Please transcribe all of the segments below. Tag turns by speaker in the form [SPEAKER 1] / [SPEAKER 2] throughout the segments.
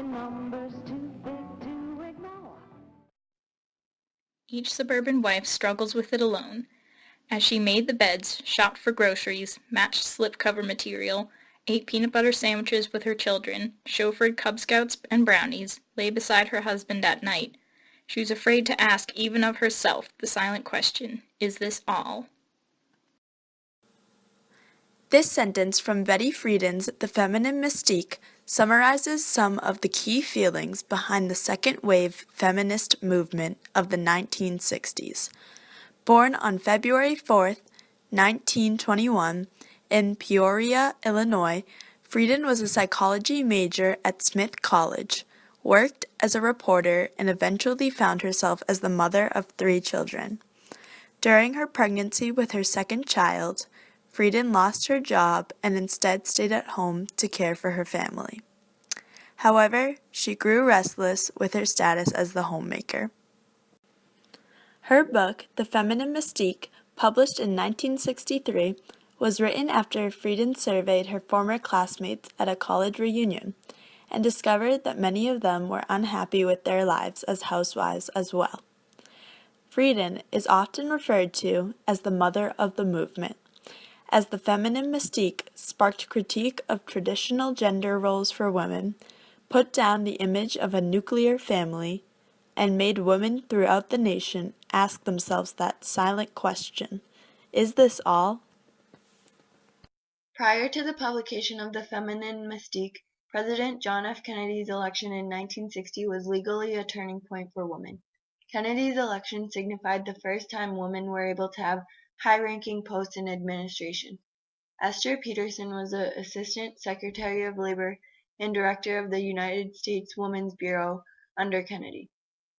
[SPEAKER 1] numbers too big to ignore.
[SPEAKER 2] Each suburban wife struggles with it alone. As she made the beds, shopped for groceries, matched slipcover material, ate peanut butter sandwiches with her children, chauffeured Cub Scouts and brownies, lay beside her husband at night, she was afraid to ask even of herself the silent question, is this all?
[SPEAKER 3] This sentence from Betty Friedan's The Feminine Mystique summarizes some of the key feelings behind the second-wave feminist movement of the 1960s. Born on February 4, 1921, in Peoria, Illinois, Friedan was a psychology major at Smith College, worked as a reporter, and eventually found herself as the mother of 3 children. During her pregnancy with her second child, Friedan lost her job and instead stayed at home to care for her family. However, she grew restless with her status as the homemaker. Her book, The Feminine Mystique, published in 1963, was written after Friedan surveyed her former classmates at a college reunion and discovered that many of them were unhappy with their lives as housewives as well. Friedan is often referred to as the mother of the movement, as the feminine mystique sparked critique of traditional gender roles for women, put down the image of a nuclear family, and made women throughout the nation ask themselves that silent question, is this all?
[SPEAKER 4] Prior to the publication of The Feminine Mystique, President John F. Kennedy's election in 1960 was legally a turning point for women. Kennedy's election signified the first time women were able to have high-ranking posts in administration. Esther Peterson was the Assistant Secretary of Labor and Director of the United States Women's Bureau under Kennedy.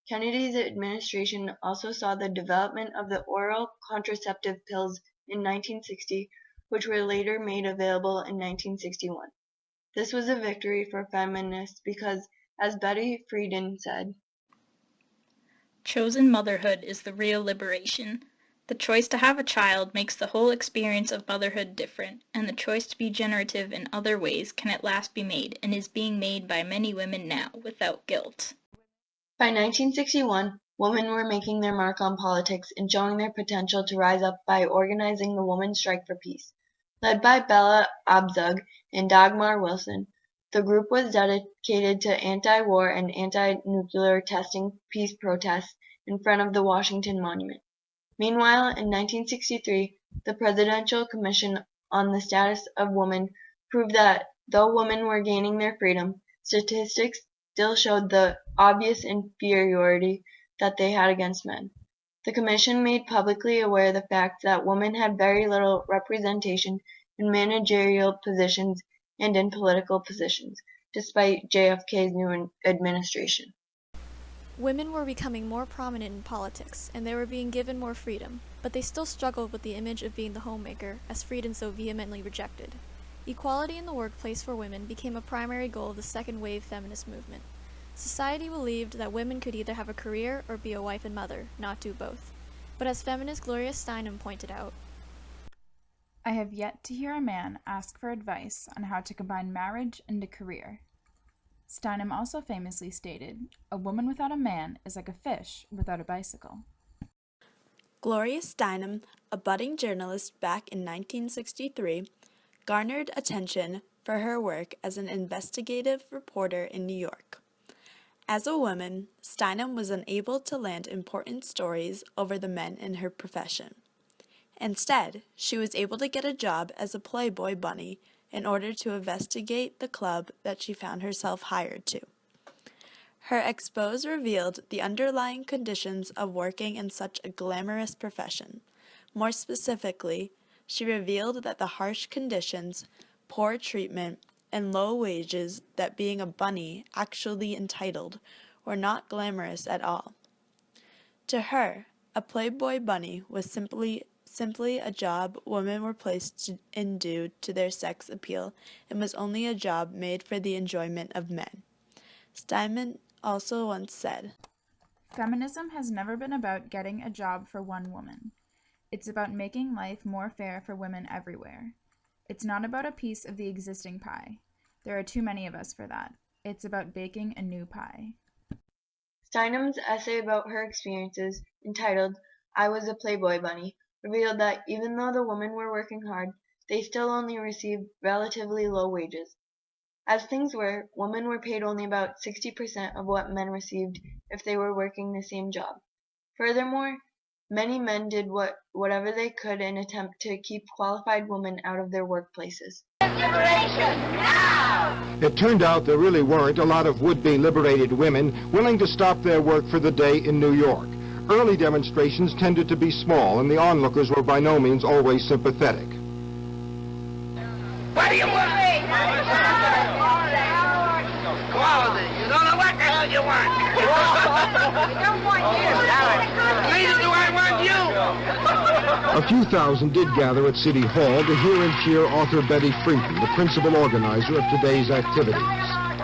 [SPEAKER 4] Kennedy's administration also saw the development of the oral contraceptive pills in 1960, which were later made available in 1961. This was a victory for feminists because, as Betty Friedan said,
[SPEAKER 2] Chosen motherhood is the real liberation. The choice to have a child makes the whole experience of motherhood different, and the choice to be generative in other ways can at last be made, and is being made by many women now, without guilt.
[SPEAKER 4] By 1961, women were making their mark on politics and showing their potential to rise up by organizing the Women's Strike for Peace. Led by Bella Abzug and Dagmar Wilson, the group was dedicated to anti-war and anti-nuclear testing peace protests in front of the Washington Monument. Meanwhile, in 1963, the Presidential Commission on the Status of Women proved that though women were gaining their freedom, statistics still showed the obvious inferiority that they had against men. The Commission made publicly aware the fact that women had very little representation in managerial positions and in political positions, despite JFK's new administration.
[SPEAKER 5] Women were becoming more prominent in politics, and they were being given more freedom, but they still struggled with the image of being the homemaker, as Friedan so vehemently rejected. Equality in the workplace for women became a primary goal of the second-wave feminist movement. Society believed that women could either have a career or be a wife and mother, not do both. But as feminist Gloria Steinem pointed out,
[SPEAKER 6] I have yet to hear a man ask for advice on how to combine marriage and a career. Steinem also famously stated, a woman without a man is like a fish without a bicycle.
[SPEAKER 3] Gloria Steinem, a budding journalist back in 1963, garnered attention for her work as an investigative reporter in New York. As a woman, Steinem was unable to land important stories over the men in her profession. Instead, she was able to get a job as a Playboy bunny in order to investigate the club that she found herself hired to. Her expose revealed the underlying conditions of working in such a glamorous profession. More specifically, she revealed that the harsh conditions, poor treatment, and low wages that being a bunny actually entitled were not glamorous at all. To her, a Playboy bunny was simply a job women were placed in due to their sex appeal and was only a job made for the enjoyment of men. Steinem also once said,
[SPEAKER 6] Feminism has never been about getting a job for one woman. It's about making life more fair for women everywhere. It's not about a piece of the existing pie. There are too many of us for that. It's about baking a new pie.
[SPEAKER 4] Steinem's essay about her experiences, entitled "I Was a Playboy Bunny," revealed that even though the women were working hard, they still only received relatively low wages. As things were, women were paid only about 60% of what men received if they were working the same job. Furthermore, many men did whatever they could in an attempt to keep qualified women out of their workplaces.
[SPEAKER 7] It turned out there really weren't a lot of would-be liberated women willing to stop their work for the day in New York. Early demonstrations tended to be small, and the onlookers were by no means always sympathetic.
[SPEAKER 8] What do you want? Quality. You don't know what the hell you want. We don't want you. Neither do I want you.
[SPEAKER 7] A few thousand did gather at City Hall to hear and cheer author Betty Friedan, the principal organizer of today's activities.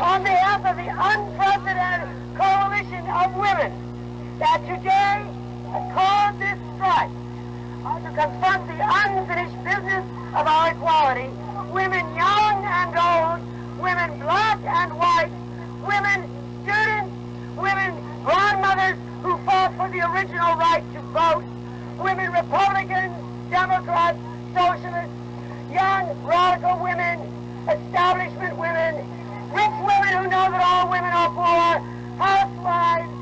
[SPEAKER 9] On behalf of the unprecedented coalition of women that today has called this strike to confront the unfinished business of our equality, women young and old, women black and white, women students, women grandmothers who fought for the original right to vote, women Republicans, Democrats, socialists, young radical women, establishment women, rich women who know that all women are poor, housewives,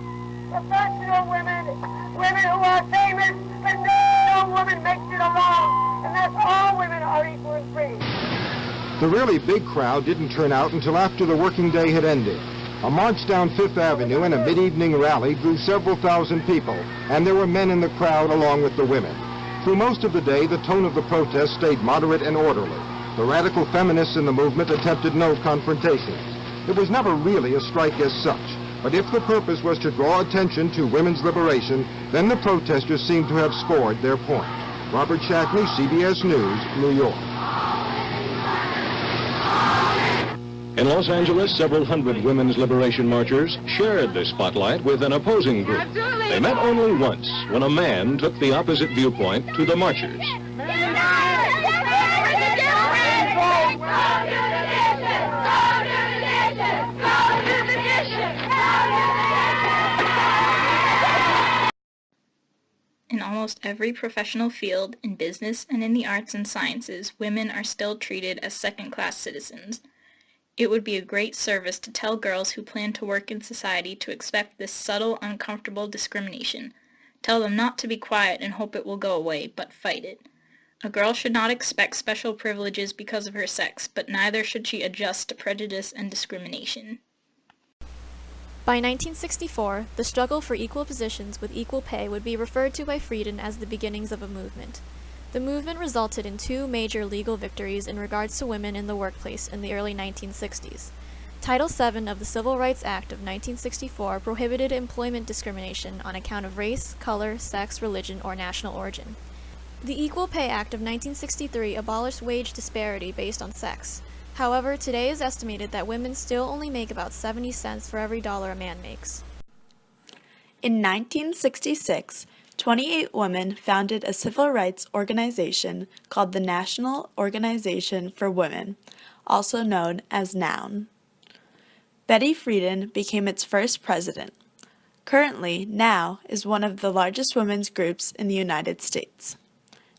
[SPEAKER 9] professional women, women who are famous, but no woman makes it alone, and that's all women are equal and free.
[SPEAKER 7] The really big crowd didn't turn out until after the working day had ended. A march down Fifth Avenue and a mid-evening rally drew several thousand people, and there were men in the crowd along with the women. Through most of the day, the tone of the protest stayed moderate and orderly. The radical feminists in the movement attempted no confrontations. It was never really a strike as such, but if the purpose was to draw attention to women's liberation, then the protesters seemed to have scored their point. Robert Shackney, CBS News, New York.
[SPEAKER 10] In Los Angeles, several hundred women's liberation marchers shared the spotlight with an opposing group. They met only once, when a man took the opposite viewpoint to the marchers.
[SPEAKER 2] In almost every professional field, in business and in the arts and sciences, women are still treated as second-class citizens. It would be a great service to tell girls who plan to work in society to expect this subtle, uncomfortable discrimination. Tell them not to be quiet and hope it will go away, but fight it. A girl should not expect special privileges because of her sex, but neither should she adjust to prejudice and discrimination.
[SPEAKER 5] By 1964, the struggle for equal positions with equal pay would be referred to by Friedan as the beginnings of a movement. The movement resulted in two major legal victories in regards to women in the workplace in the early 1960s. Title VII of the Civil Rights Act of 1964 prohibited employment discrimination on account of race, color, sex, religion, or national origin. The Equal Pay Act of 1963 abolished wage disparity based on sex. However, today it is estimated that women still only make about 70 cents for every dollar a man makes.
[SPEAKER 3] In 1966, 28 women founded a civil rights organization called the National Organization for Women, also known as NOWN. Betty Friedan became its first president. Currently, NOW is one of the largest women's groups in the United States.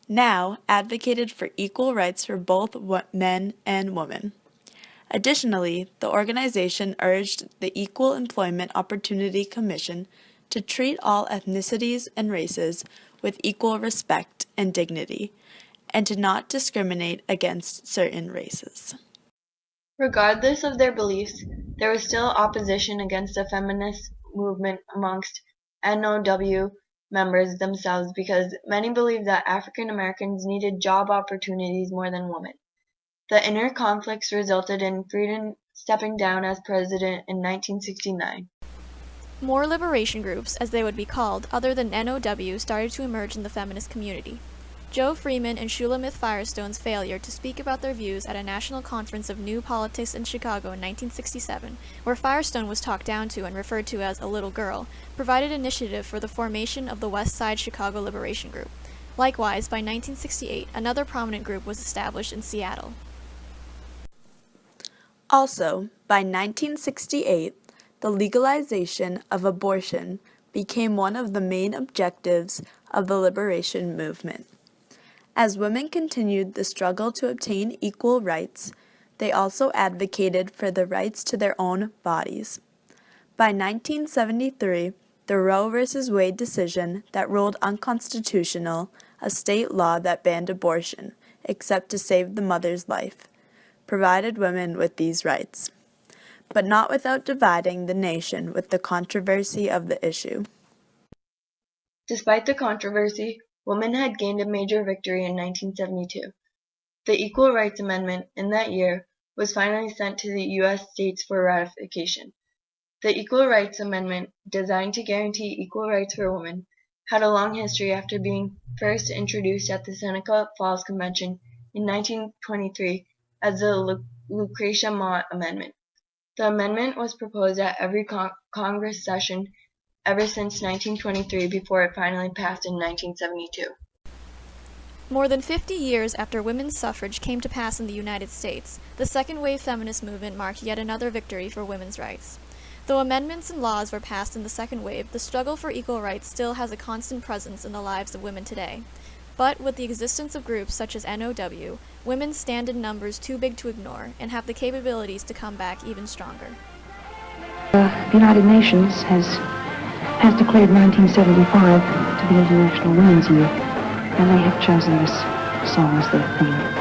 [SPEAKER 3] NOW advocated for equal rights for both men and women. Additionally, the organization urged the Equal Employment Opportunity Commission to treat all ethnicities and races with equal respect and dignity, and to not discriminate against certain races.
[SPEAKER 4] Regardless of their beliefs, there was still opposition against the feminist movement amongst NOW members themselves because many believed that African Americans needed job opportunities more than women. The inner conflicts resulted in Friedan stepping down as president in 1969.
[SPEAKER 5] More liberation groups, as they would be called, other than NOW, started to emerge in the feminist community. Joe Freeman and Shulamith Firestone's failure to speak about their views at a national conference of New Politics in Chicago in 1967, where Firestone was talked down to and referred to as a little girl, provided initiative for the formation of the West Side Chicago Liberation Group. Likewise, by 1968, another prominent group was established in Seattle.
[SPEAKER 3] Also, by 1968, the legalization of abortion became one of the main objectives of the liberation movement. As women continued the struggle to obtain equal rights, they also advocated for the rights to their own bodies. By 1973, the Roe v. Wade decision that ruled unconstitutional a state law that banned abortion, except to save the mother's life, provided women with these rights, but not without dividing the nation with the controversy of the issue.
[SPEAKER 4] Despite the controversy, women had gained a major victory in 1972. The Equal Rights Amendment in that year was finally sent to the U.S. states for ratification. The Equal Rights Amendment, designed to guarantee equal rights for women, had a long history after being first introduced at the Seneca Falls Convention in 1923 as the Lucretia Mott Amendment. The amendment was proposed at every Congress session ever since 1923 before it finally passed in 1972.
[SPEAKER 5] More than 50 years after women's suffrage came to pass in the United States, the second wave feminist movement marked yet another victory for women's rights. Though amendments and laws were passed in the second wave, the struggle for equal rights still has a constant presence in the lives of women today. But with the existence of groups such as NOW, women stand in numbers too big to ignore and have the capabilities to come back even stronger.
[SPEAKER 1] The United Nations has declared 1975 to be International Women's Year, and they have chosen this song as their theme.